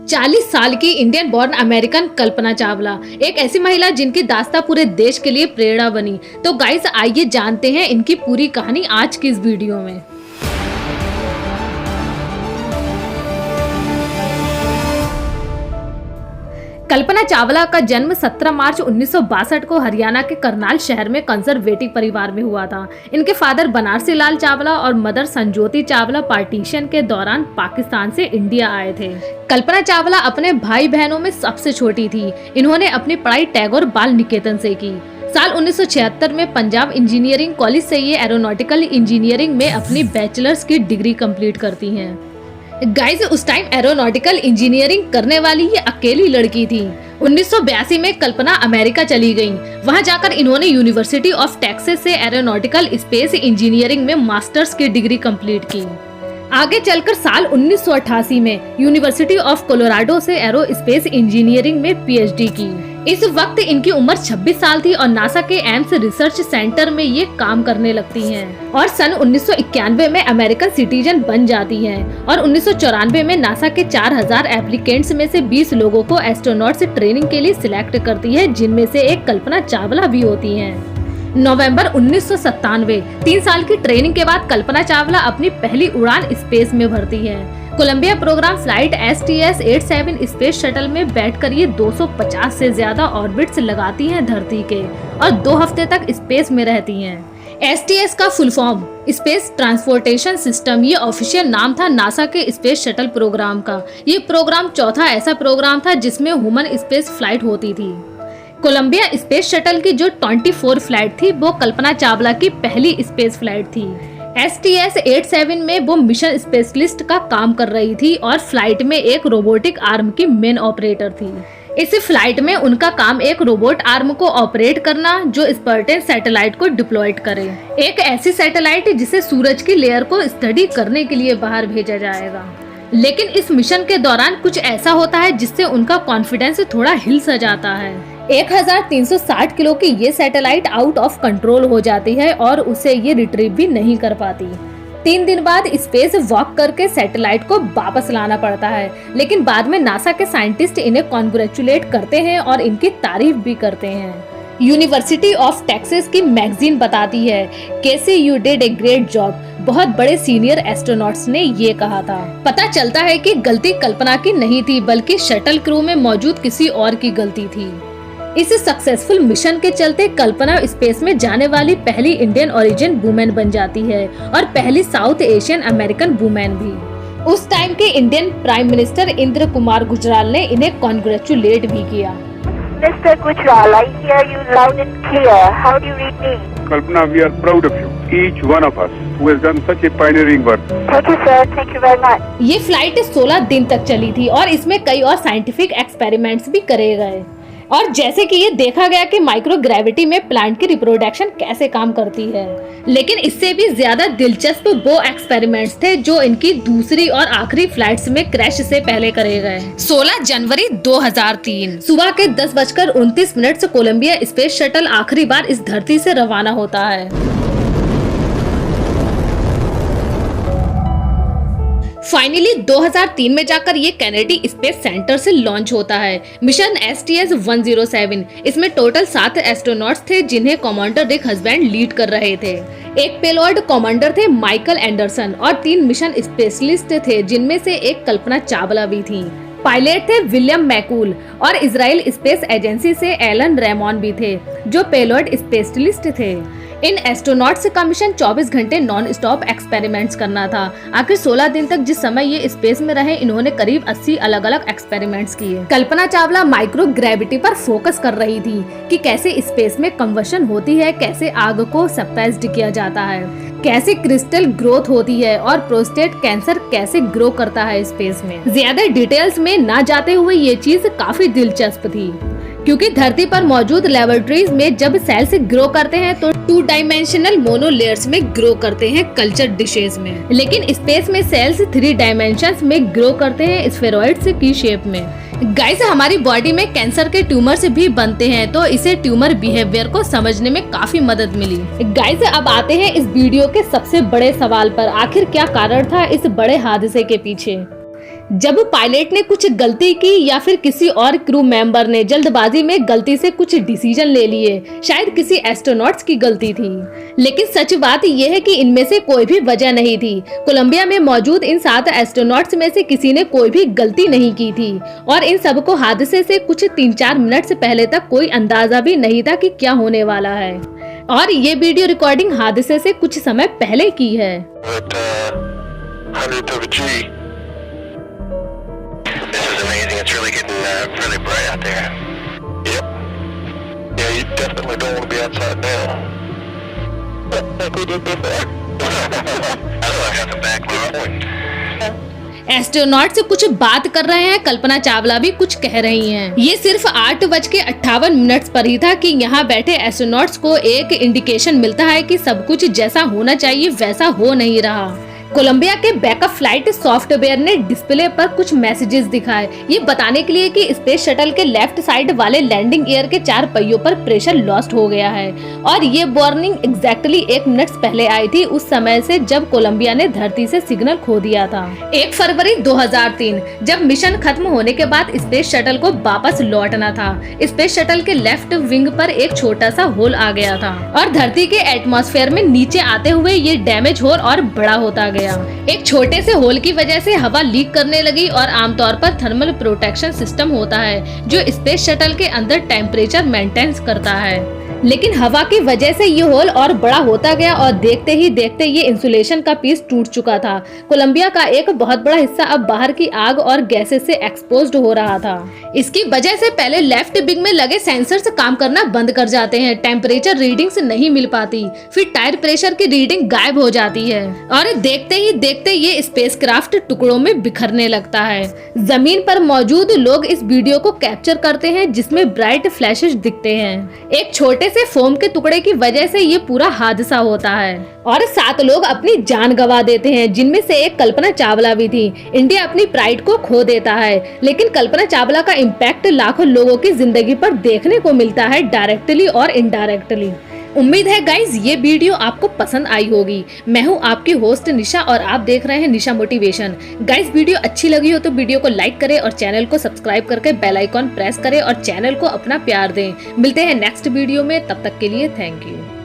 40 साल की Indian born American Kalpana Chawla एक ऐसी महिला जिनकी दास्तां पूरे देश के लिए प्रेरणा बनी। तो गाइस आइए जानते हैं इनकी पूरी कहानी आज की इस वीडियो में। कल्पना चावला का जन्म 17 मार्च 1962 को हरियाणा के करनाल शहर में कंजर्वेटिव परिवार में हुआ था। इनके फादर बनारसी लाल चावला और मदर संजोती चावला पार्टीशन के दौरान पाकिस्तान से इंडिया आए थे। कल्पना चावला अपने भाई बहनों में सबसे छोटी थी। इन्होंने अपनी पढ़ाई टैगोर बाल निकेतन से की। साल 1976 में पंजाब इंजीनियरिंग कॉलेज से ये एरोनॉटिकल इंजीनियरिंग में अपनी बैचलर्स की डिग्री कंप्लीट करती हैं। गाइस उस टाइम एरोनॉटिकल इंजीनियरिंग करने वाली ये अकेली लड़की थी। 1982 में कल्पना अमेरिका चली गईं। वहां जाकर इन्होंने यूनिवर्सिटी ऑफ टेक्सास से एरोनॉटिकल स्पेस इंजीनियरिंग में मास्टर्स की डिग्री कंप्लीट की। आगे चलकर साल 1988 में यूनिवर्सिटी ऑफ कोलोराडो से एरोस्पेस इंजीनियरिंग में पीएचडी की। इस वक्त इनकी उम्र 26 साल थी और नासा के एम्स रिसर्च सेंटर में ये काम करने लगती हैं और सन 1991 में अमेरिकन सिटीजन बन जाती हैं और 1994 में नासा के 4000 एप्लीकेंट्स में से 20 लोगों को एस्ट्रोनॉट्स ट्रेनिंग के लिए सिलेक्ट करती है, जिनमें से एक कल्पना चावला भी होती हैं। नवंबर 1997 3 साल की ट्रेनिंग के बाद कल्पना चावला अपनी पहली उड़ान स्पेस में भरती है। Columbia program flight STS-87 space shuttle में बैठकर ये 250 से ज्यादा ऑर्बिट्स लगाती हैं धरती के और 2 हफ्ते तक स्पेस में रहती हैं। STS का full form space transportation system, ये ऑफिशियल नाम था नासा के स्पेस शटल प्रोग्राम का। ये प्रोग्राम चौथा ऐसा प्रोग्राम था जिसमें ह्यूमन स्पेस फ्लाइट होती थी। कोलंबिया स्पेस शटल की जो 24 फ्लाइट थी वो कल्पना चावला की पहली स्पेस फ्लाइट थी। STS-87 में वो मिशन स्पेशलिस्ट का काम कर रही थी और फ्लाइट में एक रोबोटिक आर्म की मेन ऑपरेटर थी। इस फ्लाइट में उनका काम एक रोबोट आर्म को ऑपरेट करना जो स्पार्टन सैटेलाइट को डिप्लॉयड करे, एक ऐसी सैटेलाइट जिसे सूरज की लेयर को स्टडी करने के लिए बाहर भेजा जाएगा। लेकिन इस मिशन के दौरान कुछ ऐसा होता है जिससे उनका कॉन्फिडेंस थोड़ा हिल सा जाता है। 1360 किलो की ये सैटेलाइट आउट ऑफ कंट्रोल हो जाती है और उसे ये रिट्रीव भी नहीं कर पाती। 3 दिन बाद स्पेस वॉक करके सैटेलाइट को वापस लाना पड़ता है, लेकिन बाद में नासा के साइंटिस्ट इन्हें कॉन्ग्रेचुलेट करते हैं और इनकी तारीफ भी करते हैं। यूनिवर्सिटी ऑफ टेक्सास की मैगजीन बताती है, कैसे you did a great job. बहुत बड़े सीनियर एस्ट्रोनॉट्स ने ये कहा था। पता चलता है कि गलती कल्पना की नहीं थी, बल्कि शटल क्रू में मौजूद किसी और की गलती थी। इस सक्सेसफुल मिशन के चलते कल्पना स्पेस में जाने वाली पहली इंडियन ओरिजिन वुमेन बन जाती है और पहली साउथ एशियन अमेरिकन वुमेन भी। उस टाइम के Indian prime minister Indra Kumar Gujral ने इन्हें कॉन्ग्रेचुलेट भी किया। Mr. Gujral, I hear you loud and clear. How do you read me? Kalpana, we are proud of you, each one of us who has done such a pioneering work. Thank you, sir. Thank you very much. ये flight 16 दिन तक चली थी और इसमें कई और scientific experiments भी करे गए और जैसे कि ये देखा गया कि माइक्रोग्रेविटी में प्लांट की रिप्रोडक्शन कैसे काम करती है। लेकिन इससे भी ज्यादा दिलचस्प वो एक्सपेरिमेंट्स थे जो इनकी दूसरी और आखिरी फ्लाइट्स में क्रैश से पहले करे गए। 16 जनवरी 2003 सुबह के 10:29 से कोलंबिया स्पेस शटल आखिरी बार इस धरती से रवाना होता है। फाइनली 2003 में जाकर ये कैनेडी स्पेस सेंटर से लॉन्च होता है। Mission STS-107। इसमें टोटल 7 एस्ट्रोनॉट्स थे जिन्हें कमांडर रिक हस्बैंड लीड कर रहे थे। एक पेलोड कमांडर थे माइकल एंडरसन और 3 मिशन स्पेशलिस्ट थे जिनमें से एक कल्पना चावला भी थी। पायलट थे विलियम मैकूल और इजराइल स्पेस एजेंसी से एलन रेमॉन भी थे जो पेलोड स्पेशलिस्ट थे। इन एस्ट्रोनॉट्स का मिशन 24 घंटे नॉन स्टॉप एक्सपेरिमेंट्स करना था। आखिर 16 दिन तक जिस समय ये स्पेस में रहे, इन्होंने करीब 80 अलग अलग एक्सपेरिमेंट्स किए। कल्पना चावला माइक्रो ग्रेविटी पर फोकस कर रही थी कि कैसे स्पेस में कंबशन होती है, कैसे आग को सप्रेस्ड किया जाता है, कैसे क्रिस्टल ग्रोथ होती है और प्रोस्टेट कैंसर कैसे ग्रो करता है स्पेस में। ज्यादा डिटेल्स में ना जाते हुए ये चीज काफी दिलचस्प थी क्योंकि धरती पर मौजूद लेबोरेटरीज में जब सेल्स ग्रो करते हैं तो 2 डायमेंशनल मोनोलेयर्स में ग्रो करते हैं कल्चर डिशेज में, लेकिन स्पेस में सेल्स 3 डायमेंशंस में ग्रो करते हैं स्फेरॉइड्स की शेप में। गाइस हमारी बॉडी में कैंसर के ट्यूमर्स भी बनते हैं, तो इसे ट्यूमर बिहेवियर को समझने में काफी मदद मिली। गाइस अब आते हैं इस वीडियो के सबसे बड़े सवाल पर, आखिर क्या कारण था इस बड़े हादसे के पीछे। जब पायलट ने कुछ गलती की या फिर किसी और क्रू मेंबर ने जल्दबाजी में गलती से कुछ डिसीजन ले लिए, शायद किसी एस्ट्रोनॉट्स की गलती थी। लेकिन सच बात यह है कि इनमें से कोई भी वजह नहीं थी। कोलंबिया में मौजूद इन 7 एस्ट्रोनॉट्स में से किसी ने कोई भी गलती नहीं की थी और इन सबको हादसे से कुछ 3-4 मिनट से पहले तक कोई अंदाजा भी नहीं था कि क्या होने वाला है। और ये वीडियो रिकॉर्डिंग हादसे से कुछ समय पहले की है। It's really getting really bright out there. Yep. Yeah, you definitely don't want to be outside now. Like we did before. I know I have to back my astronaut से कुछ बात कर रहे हैं, कल्पना चावला भी कुछ कह रही हैं। ये सिर्फ 8:58 पर ही था कि यहाँ बैठे एस्ट्रोनॉट्स को एक इंडिकेशन मिलता है कि सब कुछ जैसा होना चाहिए वैसा हो नहीं रहा। कोलंबिया के बैकअप फ्लाइट सॉफ्टवेयर ने डिस्प्ले पर कुछ मैसेजेस दिखाए, ये बताने के लिए कि स्पेस शटल के लेफ्ट साइड वाले लैंडिंग गियर के 4 पहियों पर प्रेशर लॉस्ट हो गया है। और ये वार्निंग एग्जैक्टली 1 मिनट पहले आई थी, उस समय से जब कोलंबिया ने धरती से सिग्नल खो दिया था। 1 फरवरी 2003 जब मिशन खत्म होने के बाद स्पेस शटल को वापस लौटना था, स्पेस शटल के लेफ्ट विंग पर एक छोटा सा होल आ गया था और धरती के एटमॉस्फेयर में नीचे आते हुए ये डैमेज होल और बड़ा होता गया। एक छोटे से होल की वजह से हवा लीक करने लगी और आमतौर पर थर्मल प्रोटेक्शन सिस्टम होता है जो स्पेस शटल के अंदर टेम्परेचर मेंटेन करता है। लेकिन हवा की वजह से ये होल और बड़ा होता गया और देखते ही देखते ये इंसुलेशन का पीस टूट चुका था। कोलंबिया का एक बहुत बड़ा हिस्सा अब बाहर की आग और गैसेस से एक्सपोज्ड हो रहा था। इसकी वजह से पहले लेफ्ट विंग में लगे सेंसर्स काम करना बंद कर जाते हैं, टेम्परेचर रीडिंग्स नहीं मिल पाती, फिर टायर प्रेशर की रीडिंग गायब हो जाती है और देखते ही देखते ये स्पेसक्राफ्ट टुकड़ों में बिखरने लगता है। जमीन पर मौजूद लोग इस वीडियो को कैप्चर करते हैं जिसमें ब्राइट फ्लैशेस दिखते हैं। एक छोटे से फोम के टुकड़े की वजह से ये पूरा हादसा होता है और 7 लोग अपनी जान गंवा देते हैं, जिनमें से एक कल्पना चावला भी थी। इंडिया अपनी प्राइड को खो देता है, लेकिन कल्पना चावला का इम्पैक्ट लाखों लोगों की जिंदगी पर देखने को मिलता है, डायरेक्टली और इनडायरेक्टली। उम्मीद है गाइज ये वीडियो आपको पसंद आई होगी। मैं हूँ आपकी होस्ट निशा और आप देख रहे हैं निशा मोटिवेशन। गाइज वीडियो अच्छी लगी हो तो वीडियो को लाइक करें और चैनल को सब्सक्राइब करके बेल आइकॉन प्रेस करें और चैनल को अपना प्यार दें। मिलते हैं नेक्स्ट वीडियो में, तब तक के लिए थैंक यू।